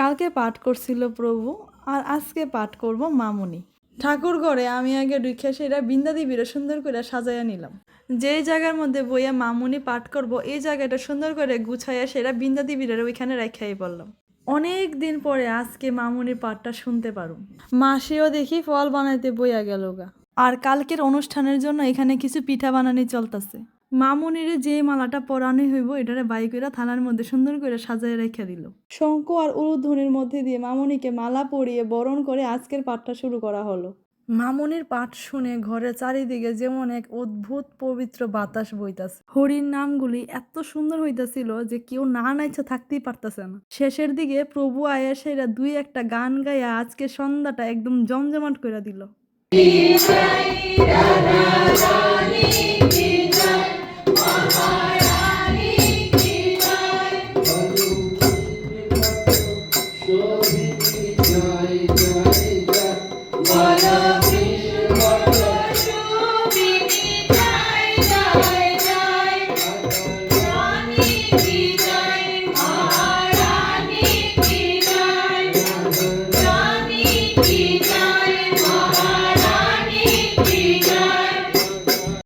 কালকে পাঠ করছিল প্রভু আর আজকে পাঠ করব মামুনি। ঠাকুর ঘরে আমি আগে ঢুকে সেটা বৃন্দা দেবীরা সুন্দর করে সাজাইয়া নিলাম। যেই জায়গার মধ্যে বইয়া মামুনি পাঠ করব এই জায়গাটা সুন্দর করে গুছাইয়া সেটা বৃন্দা দেবীরা ওইখানে রেখাই পড়লাম। অনেক দিন পরে আজকে মামুনির পাঠটা শুনতে পারো। মাসিও দেখি ফল বানাইতে বইয়া গেল গা। আর কালকের অনুষ্ঠানের জন্য এখানে কিছু পিঠা বানানি চলতেছে। মামুনিরে যে মালাটা পরানো হইব এটারে বাই করে থালার মধ্যে সুন্দর করে সাজায় রেখে দিল। শঙ্খ আর উলুধ্বনির মধ্যে দিয়ে মামুনিকে মালা পরিয়ে বরণ করে আজকের পাঠটা শুরু করা হলো। মামুনির পাঠ শুনে ঘরের চারিদিকে যেমন এক অদ্ভুত পবিত্র বাতাস বইতাছে। হরির নামগুলি এত সুন্দর হইতাছিল যে কেউ না নাইছে থাকতেই পারতাছে না। শেষের দিকে প্রভু আয়া সেরা দুই একটা গান গাইয়া আজকে সন্ধ্যাটা একদম জমজমাট করে দিল। জয় জয় জয়